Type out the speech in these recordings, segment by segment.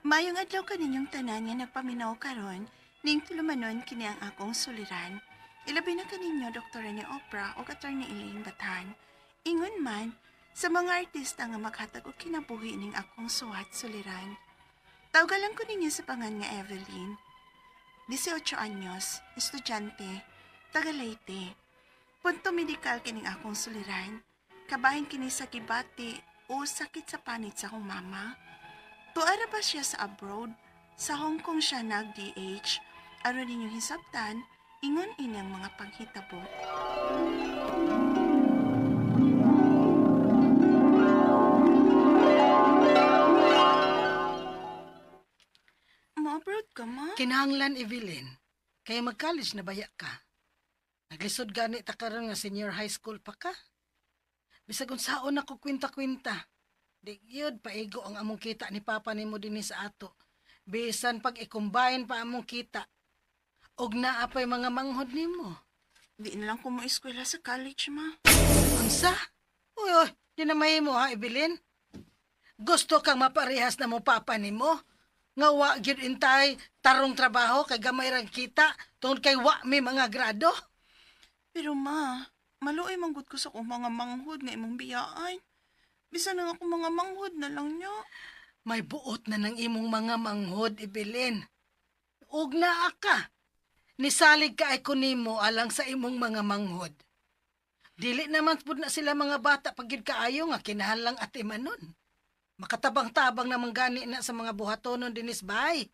Mayong adlaw kaninyong tanan nga nagpaminaw karon, ning tulumanon kini ang akong suliran. Ilabi na kaninyo Dr. ni Oprah o Attorney Elaine Batan. Ingon man, sa mga artista nga maghatag og kinabuhi ning akong suwat suliran. Tawgalan ko ninyo sa pangan nga Evelyn. 18 anyos, estudyante, taga Leyte. Punto medikal kining akong suliran. Kabahin kini sa kibati o sakit sa panit sa akong mama. Tuara ba siya sa abroad? Sa Hong Kong siya nag-DH. Aron ninyong hisabtan, ingon inyang mga panghitabo. Mo-abroad ka, ma? Kinahanglan, Evelyn. Kaya mag-college na baya ka. Naglisod gani ta karon nga senior high school pa ka. Bisag unsaon ako kwinta-kwinta. Di gyud paigo ang among kita ni papa nimo dinhi sa ato. Bisan pag i-combine pa among kita. Og naa pa'y mga manghod nimo. Di na lang ko mo eskwela sa college, ma. Unsa? Uy, uy, di na mahimo ha, Evelyn. Gusto kang maparehas na mo papa nimo? Nga wa gyud intay tarong trabaho kay gamay ra kita tungod kay wa may mga grado. Pero ma, maluoy manggod ko sa kong mga manghod nga imong biyaan. Bisan nga akong mga manghod na lang niya. May buot na ng imong mga manghod, Evelyn. Ug naa ka. Nisalig ka ay kunimo alang sa imong mga manghod. Dili naman pud na sila mga bata pagyud kaayo nga kinahanglang atimanon. Makatabang-tabang naman gani na sa mga buhatonon dinis bay.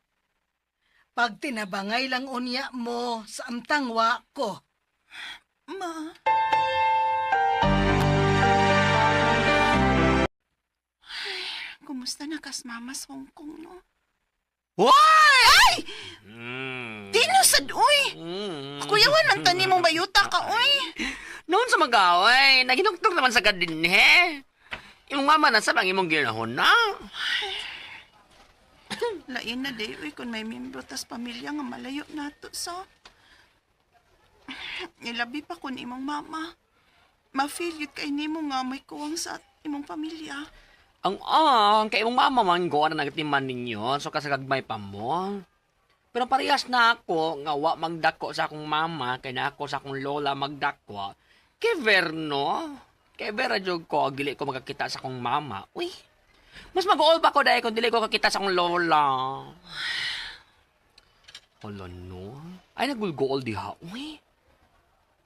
Pag tinabangay lang unya mo sa amtang wa ko. Ma. Ay, kumusta na kas mama sa Hong Kong, no? Hoy! Ay! Mm. Tinusad, uy! Kuyawan man tani mong bayuta ka, uy! Noon sa mag-away, naginuktok naman sa gadin, he. Yung mama na sa bang imong ginahon na. Lain na day, uy, kung may membro tas pamilya nga malayo nato sa... Nilabi pa kun imong mama. Ma-feel yun kay nimo nga may kuwang sa imong pamilya. Ang kay imong mama man go na nagtiman ninyo, so kasagagmay pa mo. Pero parehas na ako nga wa magdako sa akong mama, kay na ako sa akong lola magdako. Kay Verno, kay Vera jog ko, dili ko magkakita sa akong mama. Uy, mas mag-all pa ko dahil kung dili ko kakita sa akong lola. Hala no? Ay, nagulgool diha. Uy,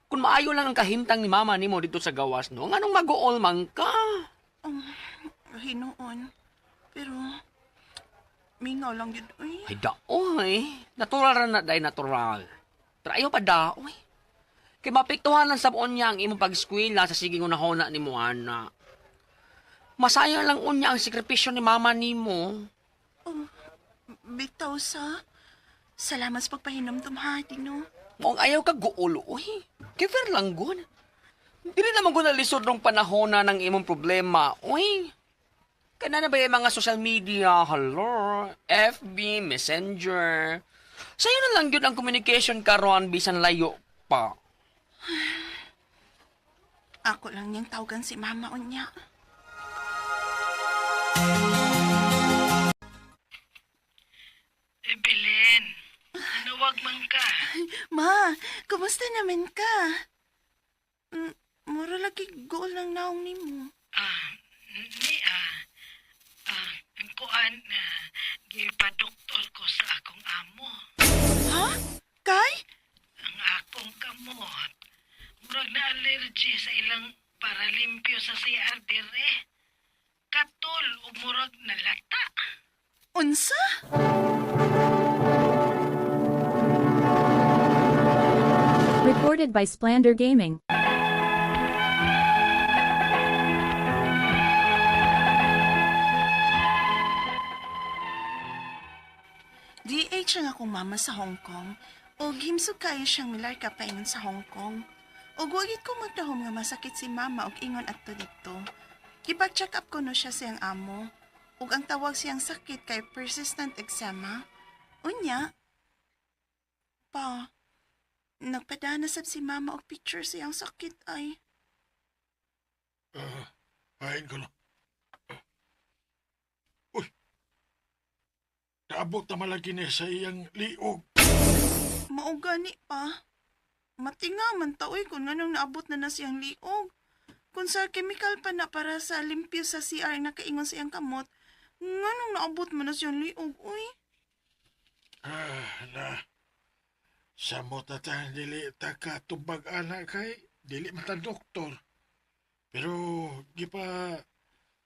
kung maayo lang ang kahimtang ni mama nimo dito sa gawas, no? Anong mag-all man ka? Hinoon. Pero... mingaw lang yun, uy. Ay, daoy. Natural ra na, day natural. Pero ayaw pa daoy. Kay mapiktuhan lang sa buon niya ang imong pag-eskwela sa siging unahona ni mo, ana. Masayang lang unya ang sakripisyo ni mama nimo. Bitaw sa... Salamat sa pagpahinom tumhati, no? Mong ayaw ka guulo, uy. Kay fair lang gun. Dili naman ko nalisod ng panahona ng imong problema, uy. Kana na ba yung mga social media, hello, FB, Messenger. Sa'yo na lang yun ang communication karon bisan layo pa. Ako lang niyang tawagan si mama unya. Evelyn, nanuwag man ka. Ma, kumusta naman ka? Mura lagi goal lang naong nimo. Ang kuan na gipadoktor ko sa akong amo. Ha? Kay? Ang akong kamot. Murag na allergy sa ilang paralimpyo sa CR dire. Katol ug murag nalata. Unsa? Recorded by Splander Gaming. DH ang akong mama sa Hong Kong. O himsog kayo siyang milar ka paingon sa Hong Kong. O wagit ko magdahom nga masakit si mama og ingon adto dito. Kipag-check up ko no siya siyang amo. Ug ang tawag siyang sakit kay persistent eczema. Unya, pa, nagpadana sab si mama og picture siyang sakit ay. Hain ko na. Naabot na malagi niya sa iyang liog. Mao gani pa. Matinga man taoy kung nganong naabot na siyang liog. Kung sa chemical pa na para sa limpyo sa CR na kaingon sa iyang kamot, nganong naabot man na siyang liog, uy? Na. Sa mo tatang dili ta ka tubag anak kay dili man ta doktor. Pero di pa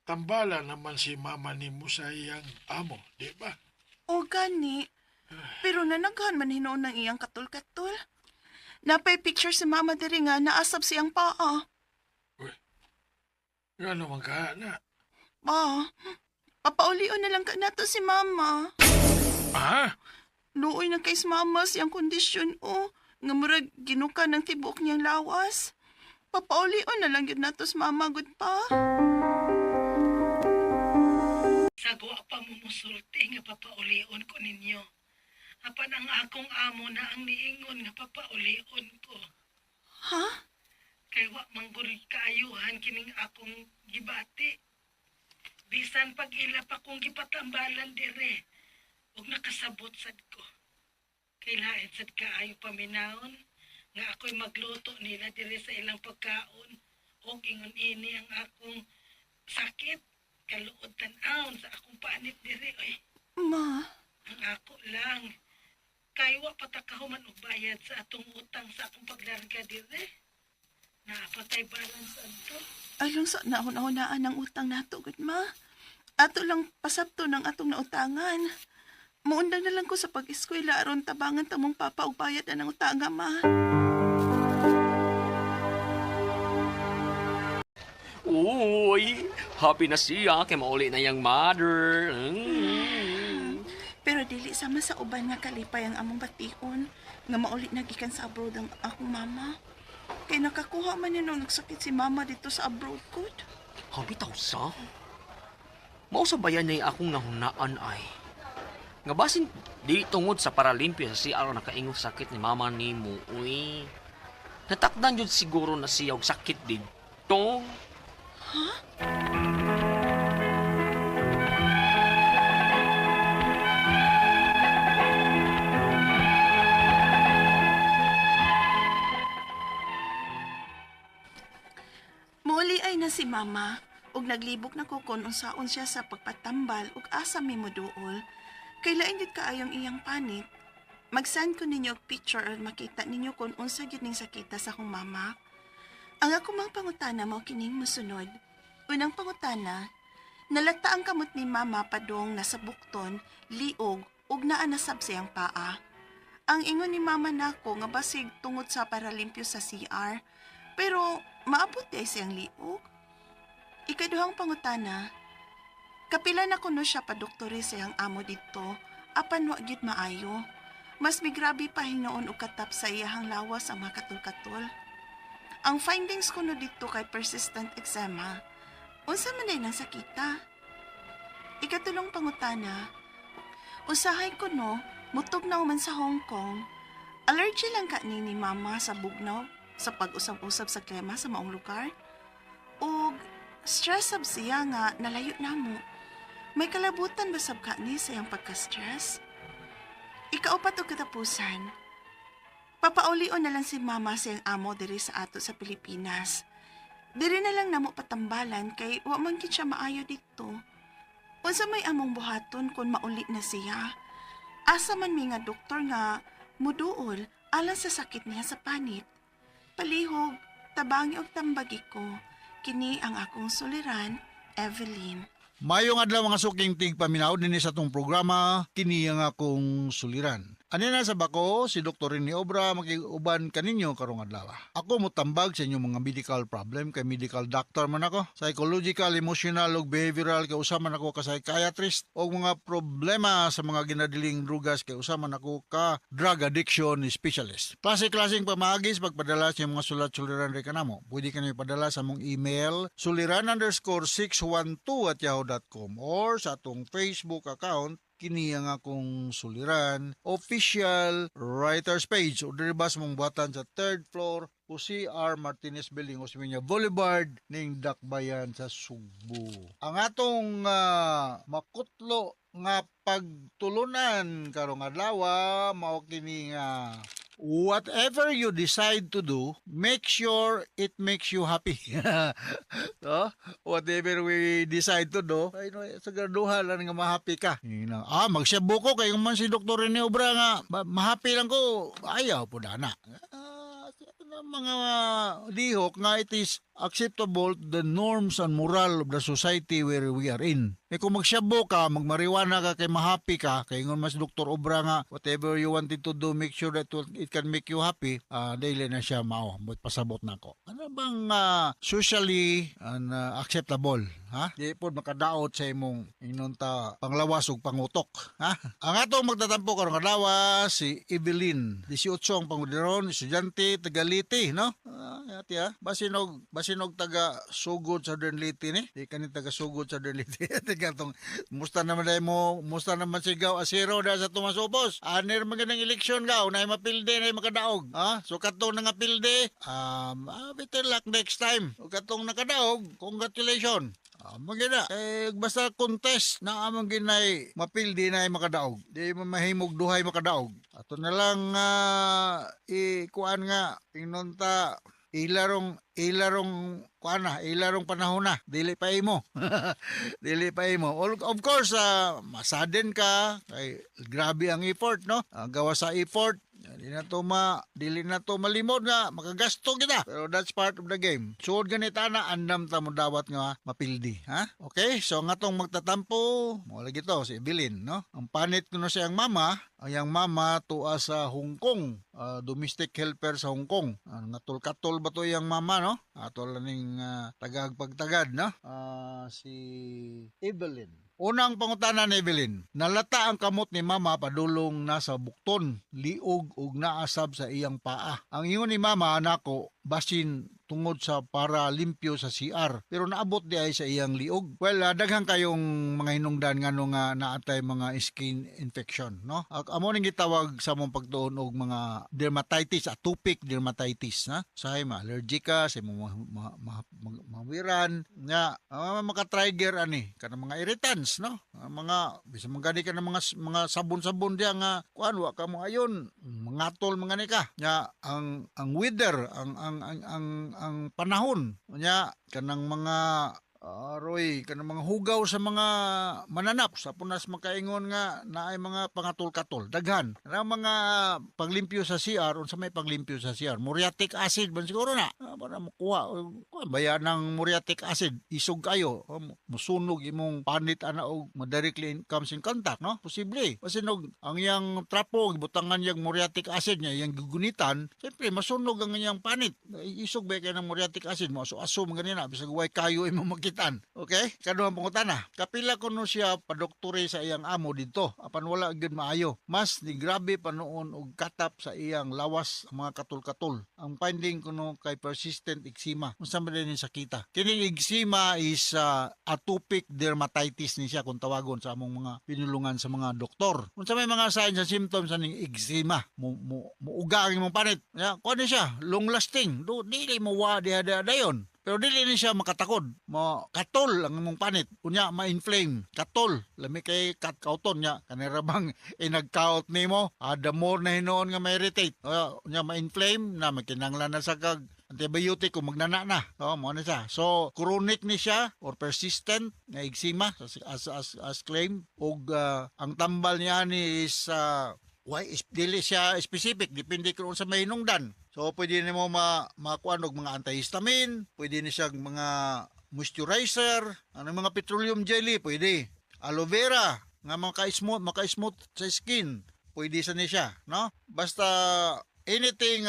tambala naman si mama ni mo sa iyang amo, di ba? O gani. Pero nanaghan man hinoon ng iyang katul-katul. Napay picture si mama diri nga naasab siyang paa. Nga naman ka na. Pa, papaulion na lang ka nato si mama. Ah? Luoy na kay si mama siyang kondisyon o. Nga murag ginuka ng tibok niyang lawas. Papaulion na lang yun nato si mama, good pa. Sagwa pa mo musulti nga papaulion ko ninyo. Apan ang akong amo na ang niingon nga papaulion ko. Ha? Kay wa mangguri kaayuhan kining akong gibati. Bisan pag ila pa kong gipatambalan dire, ug nakasabot sad ko. Kay lain sad kaayo paminahon nga ako'y magluto nila dire sa ilang pagkaon ug ingon ini ang akong sakit kaluod tan-awon sa akong panit dire oy. Ma, Ang ako lang kay wa patakahuman og bayad sa atong utang sa akong paglarga dire. Napatay balance adto. along sa nauna-unaan ng utang nato, good ma. Ato lang pasabto ng atong nautangan. Muundang na lang ko sa pag-eskwela aron tabangan tamong papa og bayad na ng utanga, ma. Uy, happy na siya kay mauli na yung mother. Pero dili sama sa uban nga kalipay ang among bation nga maulit na gikan sa abroad ang akong mama. Kay nakakuha man yun nung nagsakit si mama dito sa abroad ko. Habi taw sa? Mao sa bayan niya akong nahunaan ay. Nga basin di tungod sa Paralimpia sa CR nakaingong sakit ni mama nimo. Uy. Natakdan jud siguro na siya og sakit dito. Muli ay na si mama ug naglibok na ko kung unsaon siya sa pagpatambal ug asa mi moduol. Kay lain gid kaayong iyang panit. Mag-send ko ninyo og picture or makita ninyo kung unsa gyud ning sakita sa akong mama. Ang ako mang pangutana mao kining mosunod. Unang pangutana, nalata ang kamot ni mama padong nasa bukton, liog ug naa nasab siyang paa. Ang ingon ni mama nako nga basig tungod sa paralimpyo sa CR, pero maabot ay siyang liog. Ikaduhang pangutana, kapila na kuno siya pa doktore siyang amo dito, apan wa gyud maayo. Mas migrabe pa hinoon og katap sa iyahang lawas ang mga katul-katul. Ang findings kuno dito kay persistent eczema. Unsa man day nang sakita? Ikatulong pangutana, usahay kuno mutog na man sa Hong Kong. Allergy lang ka ni mama sa bugnaw sa pag-usab-usab sa klima sa maong lugar. Ug stress sab siya nga nalayo namo. May kalabutan ba sab ka ni sa iyang pagka-stress? Ikaupat og katapusan. Papaulion na lang si mama sa iyang amo diri sa ato sa Pilipinas. Diri na lang namo patambalan kay wa man gid siya maayo dito. Unsa may among buhaton kung mauli na siya? Asa man mi nga doktor nga muduol alang sa sakit niya sa panit. Palihog, tabangi og tambagi ko. Kini ang akong suliran, Evelyn. Mayong adlaw mga suking tig paminaw din sa tong programa kini ang akong suliran. Ani na sa bako si Dr. Rene Obra makiuban kaninyo karong adlaw. Ako motambag sa inyong mga medical problem kay medical doctor man ako, psychological, emotional ug behavioral kay usa man ako ka psychiatrist og mga problema sa mga ginadiling drugas kay usa man ako ka drug addiction specialist. Klase-klaseng pamagis pagpadala sa mga sulat-suliran re kanamo. Pwede kanyo ipadala sa among email suliran_612@yahoo.com or sa atong Facebook account kini ang akong suliran official writers page o diri bas mong buhatan sa third floor Jose R. Martinez Building, Osmeña Boulevard, ning Dakbayan sa Sugbo. Ang atong makutlo nga pagtulunan karong adlaw mao kini nga whatever you decide to do, make sure it makes you happy. No? Whatever we decide to do, ay no, sa graduhan lang nga ma-happy ka. Magsyabo ko kay man si Dr. Rene Obra nga ma-happy lang ko. Ayaw po dana. Mga lihok nga it is acceptable to the norms and moral of the society where we are in. Kung magsyabo ka, magmariwana ka, kay mahappy ka, kay ngon mas Dr. Obra nga, whatever you wanted to do, make sure that it can make you happy, daily na siya mao, pasabot na ko. Ano bang socially acceptable? Ha? Di po makadaot sa imong inunta panglawas ug pangutok. Ha? Ang atong magtatampo karong adlaw si Evelyn, 18 ang pangudiron, estudyante, taga-Liti, no? Basinog taga Sugod Southern Liti ni. Di kani taga Sugod Southern Liti. Tigatong musta naman sigaw asiro da sa tumasupos. Anir magandang eleksyon ka, unay mapilde na makadaog. Ha? So katong nga pilde, better luck next time. O katong nakadaog, congratulations. Maganda. Basta contest na among ginay mapildi na makadaog. Di mahimog duhay makadaog. Ato na lang ikuan nga tinunta ilarong panahon na dili pa imo. Dili pa imo. Of course masaden ka kay grabe ang effort, no? Gawa sa effort dili na to malimod nga makagasto kita, pero that's part of the game. Suod ganita na andam ta mo dawat nga mapildi, ha? Okay, so nga tong magtatampo mo lagi to si Evelyn, no? Ang panit kuno siyang mama, ayang mama tuwa sa Hong Kong, domestic helper sa Hong Kong. Katol ba to yang mama, no? Atol ning tagagpagtagad, no? Si Evelyn. Unang pangutana ni Evelyn, nalata ang kamot ni mama padulong nasa bukton, liog ug naasab sa iyang paa. Ang ingon ni mama nako basin tungod sa para limpyo sa CR, pero naabot di ay sa iyang liog. Well, daghang kayong mga hinungdan nga nga naatay mga skin infection, no? Amo ning gitawag sa mong pagtuon og mga dermatitis, atopic dermatitis, na? Sa allergic ka, sa mawiran, nga maka-trigger ani kanang mga irritants, no? Mga bisa magani ka ng mga sabon-sabon diya nga kuan wa ka mo ayon, mangatol mga ni ka. Nga ang weather, ang panahon nya kanang mga kanang mga hugaw sa mga mananap sa punas makaingon nga naay mga pangatol-katol daghan na mga paglimpyo sa CR unsa may paglimpyo sa CR muriatic acid ban siguro na para makuha bayan ng muriatic acid isog kayo musunog imong panit ana og directly comes in contact, no? Posible pasinog ang yang trapo gibutangan yang muriatic acid nya yang gugunitan siyempre masunog ang yang panit isog ba kay ng muriatic acid mo aso ganina bisag way kayo imong okay? Kaduhang pangutana. Kapila kuno siya padoktore sa iyang amo dito. Apan wala gyud maayo. Mas ni grabe pa noon og katap sa iyang lawas ang mga katul-katul. Ang finding kuno kay persistent eczema. Unsa man din sakita. Kining eczema is atopic dermatitis ni siya kung tawagon sa among mga pinulungan sa mga doktor. Unsa may mga signs and symptoms sa ning eczema? Muuga ang imong panit. Ya, kuno siya long lasting. Dili mo wa dayon. Pero dili ni siya makatakod. Katol ang imong panit. Unya ma-inflame. Katol. Lami kay kauton niya. Kanirabang nagkaot nimo. The more na hinoon nga ma-irritate. Unya ma-inflame na makinanglan na sa kag antibiotic kung magnana na. Mo na siya. So chronic ni siya or persistent na eczema as claim. Og ang tambal niya ni is dili siya specific. Depende kung sa may hinungdan. So, pwede nimo makuha og mga antihistamine, pwede ni siya mga moisturizer, mga petroleum jelly, pwede. Aloe vera, nga maka-smooth sa skin, pwede sa ni siya, no? Basta anything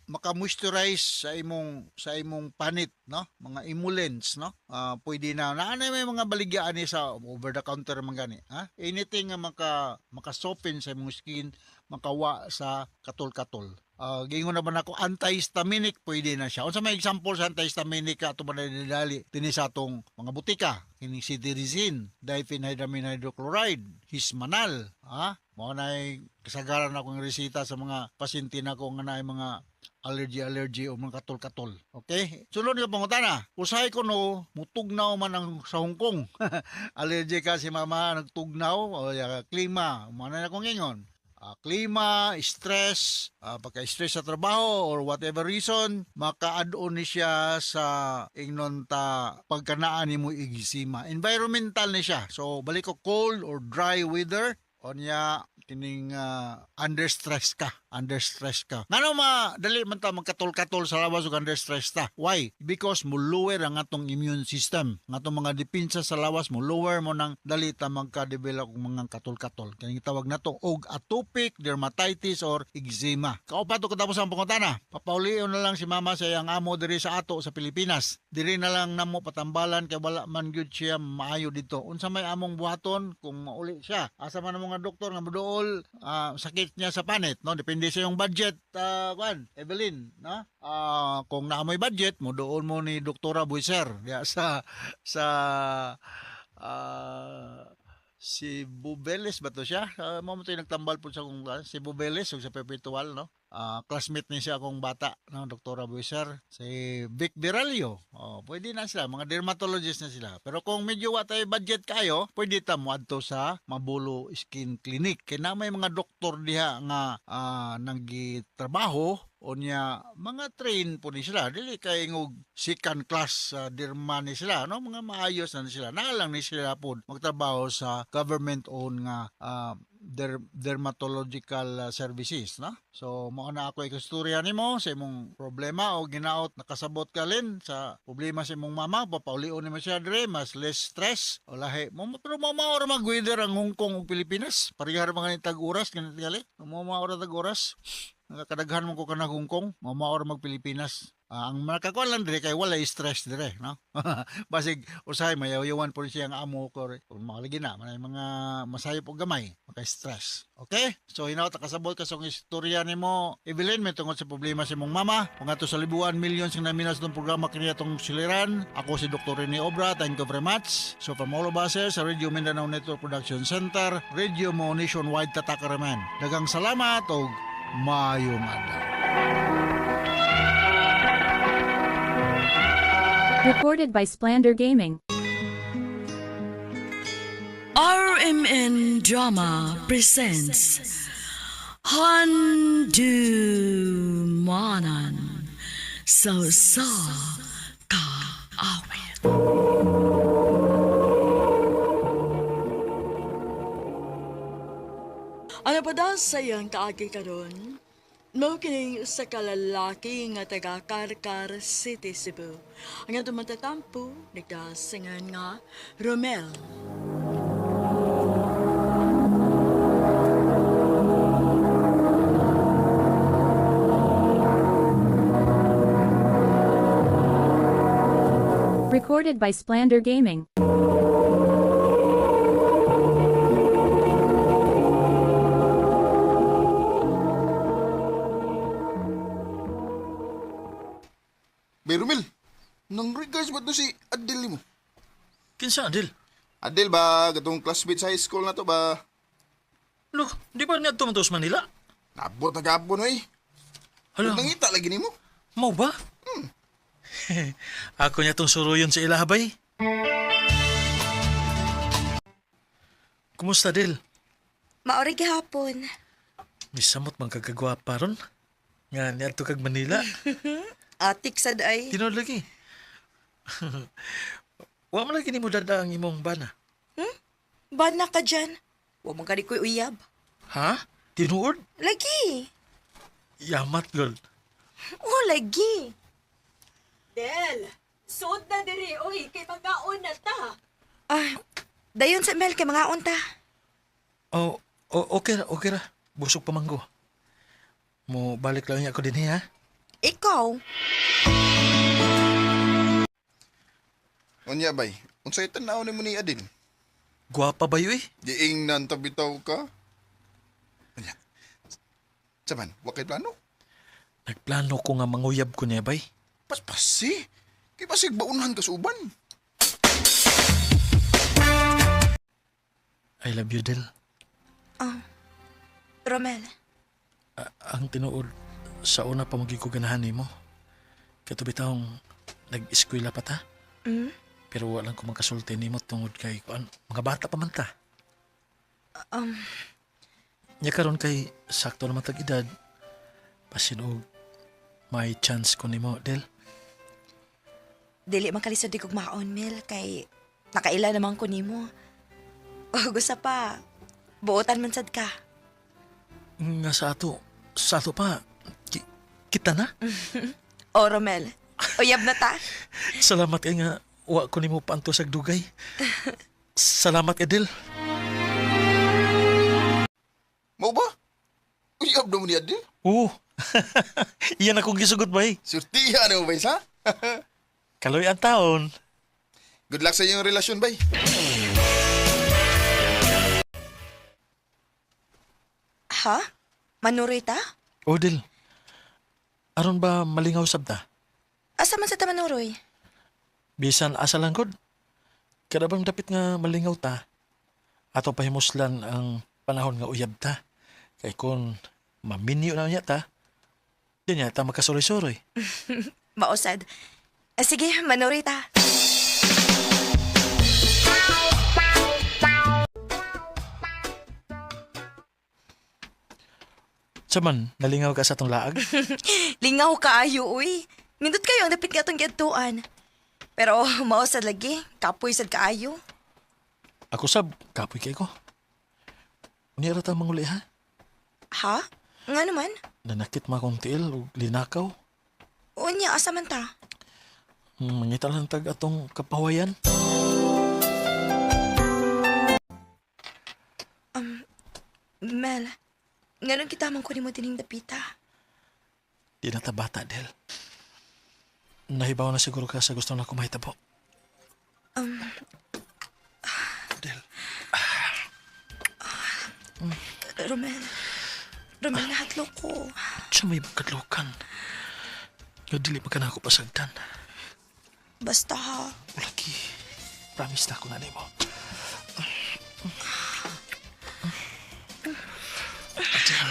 maka-moisturize sa imong panit, no? Mga emollients, no? Pwede na may mga baligyaan ni sa over the counter man gani, ha? Anything nga maka-soften sa imong skin, makawa sa katol-katol. Gingon naman ako antihistaminic pwede na siya. Unsa may example sa antihistaminic ato man dali dinhi sa atong mga butika, kining cetirizine, diphenhydramine hydrochloride, Hismanal, ha? Mao nay kasagaran akong resita sa mga pasyente nako nga naay mga allergy o mga katol-katol. Okay? Sunod nga pangutana. Usahay ko no, mutugnaw man ang sa Hong Kong. Allergy ka si mama, nagtugnaw, o klima, mana na kong ingon. Klima, stress, pagka-stress sa trabaho or whatever reason, maka-add-on ni siya sa ingnon ta pagkanaan ni mo igisima. Environmental ni siya. So, balik ko cold or dry weather, o niya kining under stress ka. Ngano dali man ta magkatol-katol sa lawas ug under stress ta. Why? Because mo lower ang atong immune system. Ang atong mga depensa sa lawas mo lower mo nang dali ta magka-develop og mga katol-katol. Kani tawag nato og atopic dermatitis or eczema. Kaupat ko tapos ang pangutana. Papaulion na lang si mama sa iyang amo diri sa ato sa Pilipinas. Diri na lang namo patambalan kay wala man gyud siya maayo dito. Unsa may among buhaton kung mauli siya? Asa man ang mga doktor nga moduol sakit niya sa panit, no? Depende sa yung budget, Evelyn, no? Kung naamoy budget mo doon mo ni Doktora Buiser diya sa si Bubeles ba to siya? Mo to yung nagtambal po sa kung si Bubeles o sa Perpetual, no? Classmate ni siya akong bata, no? Doktora Buiser, si Vic Biralio. Pwede na sila, mga dermatologist na sila. Pero kung medyo watay budget kayo, pwede ta mo adto sa Mabulo Skin Clinic. Kaya na may mga doktor diha nga naggitrabaho o niya mga train po ni sila. Dili kay ngog second class derma ni sila, no? Mga maayos na sila. Nalang ni sila po magtrabaho sa government owned nga dermatological services, no? So mo na ako ikastorya nimo sa imong problema o ginaot nakasabot ka lin sa problema sa imong mama, papaulion nimo siya dire mas less stress o lahi mo, pero mamaor mag-weather ang Hong Kong ug Pilipinas parehar mga ni tag-oras ganit gali mo maor tag-oras nakakadaghan mo ko kanang Hong Kong mamaor mag Pilipinas. Ang makakuan lang dire kay wala stress dire, no? Basig usahay mayaw-yawan po siya ang amo ko kung makalagi na manay mga masayop og gamay maka stress. Okay? So hinaw ta kasabot ka sa istorya nimo Evelyn may tungod sa problema sa imong mama kung ato sa libuan millions ng naminas ng programa kaniya tong Suliran. Ako si Dr. Rene Obra, thank you very much. So from all of us sa Radio Mindanao Network Production Center, Radio Mo Nationwide Tatakareman. Dagang salamat og maayong adlaw. Recorded by Splander Gaming. RMN Drama presents Handumanan So Ka Awit. Ano pa daw sayang kaagi karon? No kining sa kalalaki nga taga Karkar City, Cebu. Ang atong matatampo, nagdasingan nga Romel. Recorded by Splander Gaming. Bay Romel, nang regards ba to si Adel mo? Kinsa, Adil? Adel ba, gatong classmate sa high school na to ba? Lo, di ba niya tumantos Manila? Nabot na gapon eh. Hala, Nangita lagi ni mo. mau ba? Ako niya tong suruyon sa ilahabay. Kumusta, Adil? Maori gihapon. Misamot man kagagwapa ron. Nga niya to kag Manila. Atik sad ay. Tinod lagi. Wa man lagi ni mo dada ang imong bana. Bana ka dyan. Huwag mong kadi ko'y uyab. Ha? Tinuod? Lagi. Yamat, lol. Oh, lagi. Del, suot na diri, oy, kay pagkaon na ta. Dayon sa Mel kay mga unta. Oh, okay ra. Busog pa manggo. Mo balik lang niya ako din ha. Ikaw? Unya bay, unsay tanaw ni mo ni Adel? Gwapa ba yun eh? Diing nan tabitaw ka? Unya. Saban, wakay plano? Nagplano ko nga manguyab ko niya bay. Paspasi. Kay pasig baunahan ka sa uban. I love you, Del. Romel. Ang tinuod, sa una pa magiging ko ganahan nimo. Katubi taong nag-eskwela pa ta. Mm? Pero walang ko magkasulti nimo tungod kay kuan mga bata pa man ta. Nya karon kay sakto naman tag edad. Pasinog may chance ko nimo, Del. Dili man kalisod di kog maon, Mel, kay nakaila naman ko nimo. O gusto pa, buotan man sad ka. Nga sa ato pa, kita na. O, Romel, uyab na ta. Salamat kay nga wa ko nimo paanto sa dugay. Salamat kay Del. Mau ba? Uyab naman ni Adil. Oo. Iyan akong gisugot ba eh. Surtihan mo, bay, ha? Kaloy ang taon. Good luck sa iyong relasyon, bay. Ha? Manuroy ta? O Del, aron ba malingaw sabta? Asa man sa ta manuroy? Bisan asa lang gud. Kada bang dapit nga malingaw ta, ato pahimuslan ang panahon nga uyab ta. Kay kun maminyo na niya ta, di niya ta makasuroy-suroy. Mausad. Sige, manuroy ta. Saman, nalingaw ka sa tong laag? Lingaw kaayo, uy. Nindot kayo ang dapit nga itong giadtuan. Pero mausad lagi, kapoy sad kaayo. Ako sab, kapoy kay ko. Unira ta manguli ha? Ha? Nga naman? Nanakit ma kong tiil o linakaw. Unya, asa man ta? Mangita lang tag atong kapawayan. Mel, ngayon kita man ko ni mo dining dapita. Di na ta bata, Del. Nahibaw na siguro ka sa gusto na kumahitabo. Del. Romel, nahatlo ko. Siya may kadlukan. Nga dili pa ka na ako pasagdan. Basta ha. Lagi. Promise na ako na mo. Adel.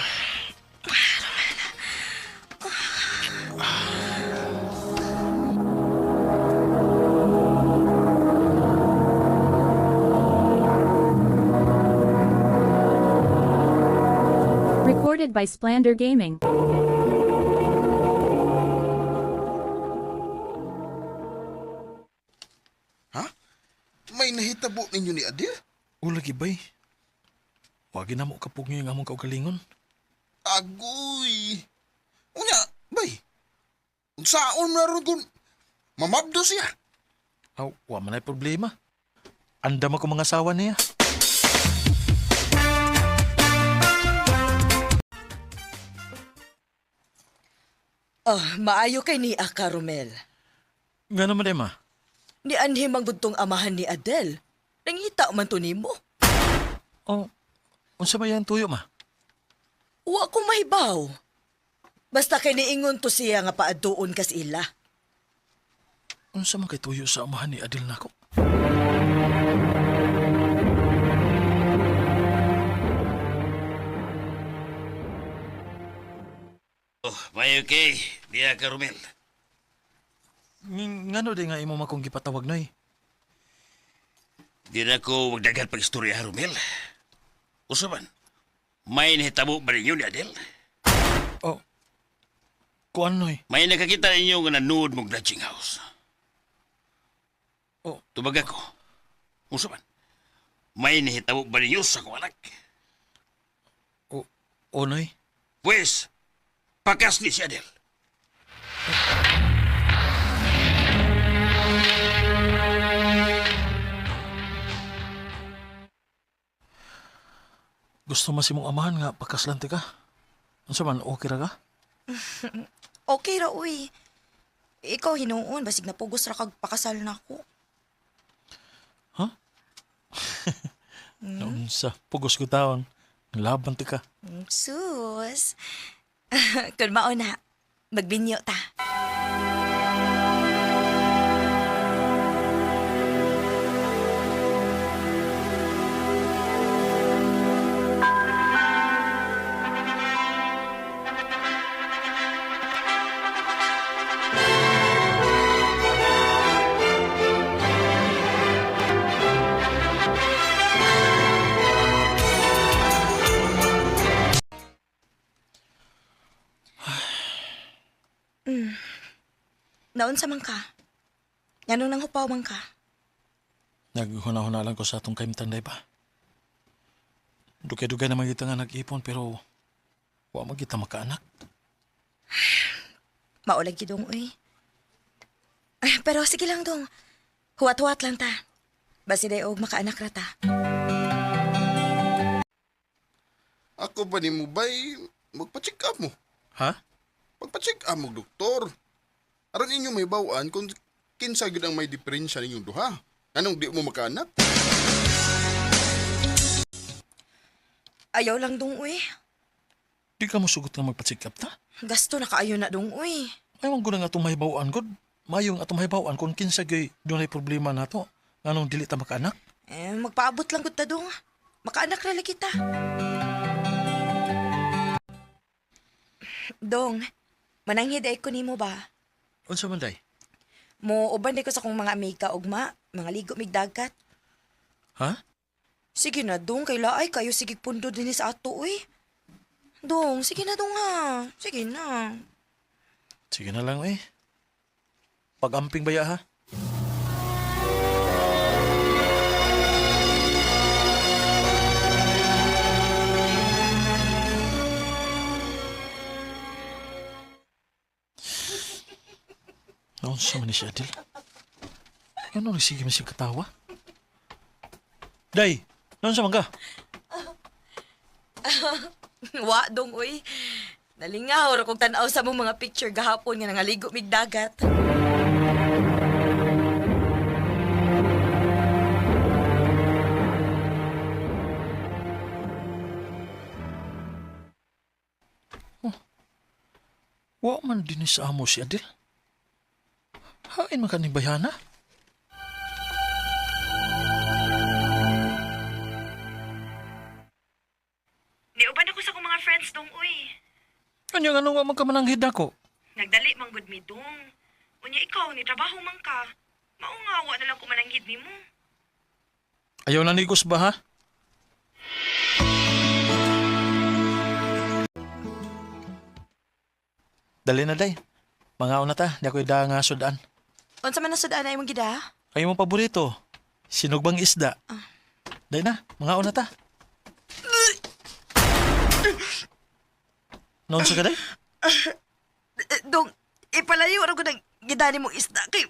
Recorded by Splander Gaming. Ha? May nahitabo ninyo ni Adil? O lagi bay. Wagi na mo kapug niyo yung among kaugalingon. Agoy! Unya, bay. Saan na ron kung mamabdo siya? Aw, wa man ay problema. Andam ako mga asawa niya. Maayo kay ni Aka, Romel. Nga naman eh, ma. Ni anhi manggudtong amahan ni Adel. Nangita man to nimo. Oh, unsa ba yan tuyo, ma? Wa ko mahibaw. Basta kay niingon to siya nga paadtuon kas ila. Unsa man kay tuyo sa amahan ni Adil nako? Oh, may okay. Diya ka, Romel. Ngano di nga imo makong gipatawag noy? Di na ko magdagan pag-istorya, Romel. Usaban, may nahitabo ba ninyo ni Adel? Oh, kuan noy? May nakakita ninyo nga nanood mong lodging house. Oh, tubag ako. Usaban, may nahitabo ba ninyo sa kong anak? O noy? Pues, pakas ni si Adel. Gusto masimong amahan nga pakaslante ka. Unsa man okay ra ka? Okay ra, uy. Ikaw hinuon, basig na pugos ra kag pakasal na ako. Ha? Unsa pugos ko taon. Laban ti ka. Sus. Kung mauna, magbinyo ta. Naon sa man ka? Ganun nang hupaw man ka? Naghuna-huna lang ko sa atong kaimtanday ba. Dugay-dugay naman kita nga nag-ipon pero wa man kita makaanak. Maulag gidong, uy. Pero sige lang dong. Huwat-huwat lang ta. Basi day og makaanak ra ta. Ako ba ni mo ba'y magpa-check up mo? Ha? Magpa-check up mo, doktor. Aron inyo may bawaan kung kinsa gid ang may diferensya ninyong duha. Anong di mo makaanak? Ayaw lang dong, uy. Di ka mo sugot nga magpa-check up ta? Gasto na kaayo na dong, uy. Ayaw ko na nga itong mahibawaan, God. Mayong atong mahibawaan kung kinsa gay doon ay problema na to. Anong dili ta makaanak? Magpaabot lang gud ta dong. Makaanak na lang kita. Dong, mananghid ay ko nimo ba? Unsa man day? Mo uban day ko sa kong mga amiga ugma, mga ligo mig dagat. Ha? Sige na dong, kay laay kayo sige pundo din sa ato uy. Dong, sige na dong ha. Sige na. Sige na lang eh. Pag-amping baya ha? Naon sa man ni si Adil? Ano nagsige man siya katawa? Day, naon sa man ka? Wa dong uy. Nalingaw ra kog tan-aw sa mong mga picture gahapon nga nangaligo mig dagat. Wa man din sa amo si Adil. Hain man ka ni bayana? Niuban ako sa akong mga friends dong uy. Kanya nga nung wa man ka mananghid ako. Nagdali man gud mi dong. Unya ikaw ni trabaho man ka. Mao nga wa na lang ko mananghid nimo. Ayaw na nigos ba ha? Dali na day. Mga una ta, di ako ida nga sudan. Unsa man nasudaan ay mong gida? Ay mong paborito, sinugbang isda. Day na, mga una ta. Noon sa ka day? Dong, ipalayo ra ko ng gidani mong isda kay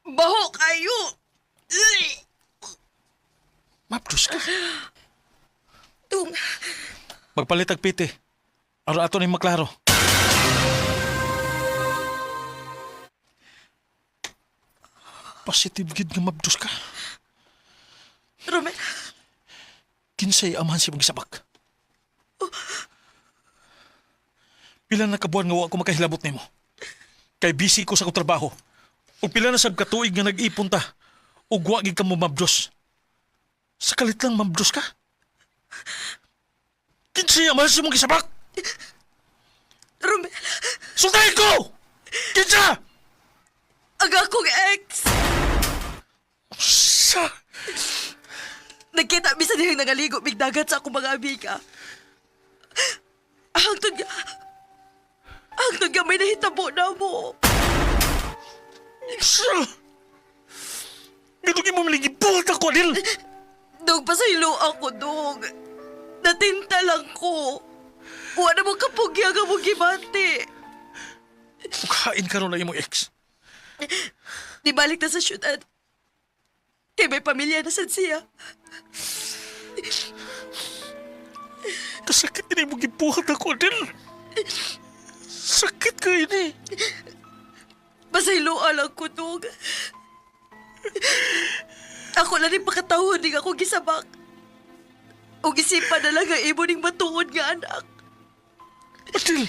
baho kayo. Mapdos ka. Dong, Magpalitag piti. Aro ato ni maklaro. Positive gid nga mabdos ka. Romel, Kinsay amahan si magisabak. Pila na kabuan nga wa ko makahilabot nimo. Kay busy ko sa akong trabaho. O pila na sab katuig nga nag-ipon ta. Ug wa gid ka mo mabdos. Sakalit lang mabdos ka. Kinsay amahan si magisabak. Romel, Sultahin ko! Kinsa! aga kong ex. Sa... Nagkita bisan niyang nangaligo mig dagat sa akong mga amiga. Hangtod nga may nahitabo na mo. Sa... Ganun mo maligibot ako, Adil! Dog, pasaylo ako, dog. Natinta lang ko. Wala mo kapugya ka mong gibati. Mukhain ka ron na imong ex. Di balik na sa syudad. Kaya may pamilya na sa siya. Kasakit din imong gibuhat ako, Adil. Sakit ka ini. Pasaylo lang ko, dog. Ako na rin pakatawad din ako gisabak. O gisipan na lang ang imo ning matuod nga anak. Adil!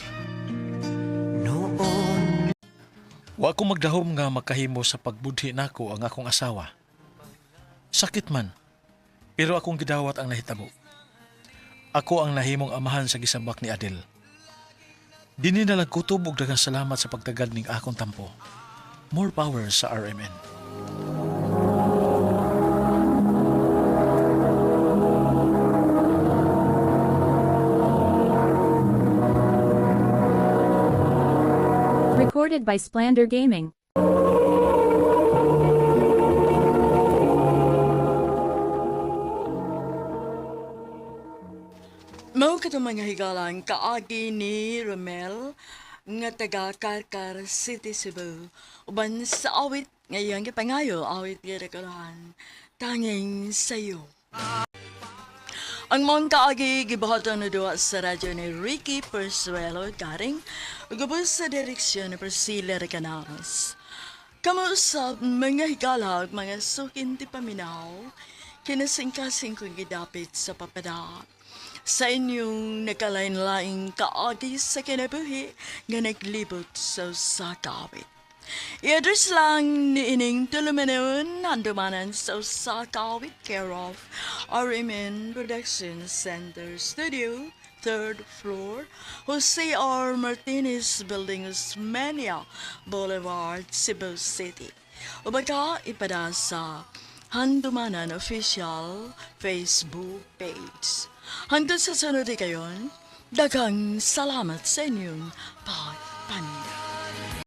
Wa ko magdahom nga makahimo sa pagbudhi nako ang akong asawa. Sakit man, pero akong gidawat ang nahitabo. Ako ang nahimong amahan sa gisabak ni Adil. Dini na lang kutob og daghang salamat sa pagtagad ning akong tampo. More power sa RMN. Recorded by Splander Gaming. katong mga higalan kaagi ni Romel nga taga Karkar City, Cebu. Uban sa awit ngayon gipangayo awit girakan tanging sayo. Ang mga kaagi gibuhaton na duwa sa radyo ni Ricky Persuelo garing ugubos sa direksyon ni Priscilla Recanaros. Kamuusap mga higala mga sukin ti paminaw kinasingkasing kong gidapit sa papada. Sa inyong nakalain-laing kaagi sa kinabuhi nga naglibot sa sakawit. I-address lang ni ining tulumanon nandumanan sa sakawit care of RMN Production Center Studio, 3rd floor, Jose R. Martinez Building, Osmeña Boulevard, Cebu City. O baka ipada sa Handumanan Official Facebook page. Hanggang sa sunod kayon, daghang salamat sa inyong pagpaninda.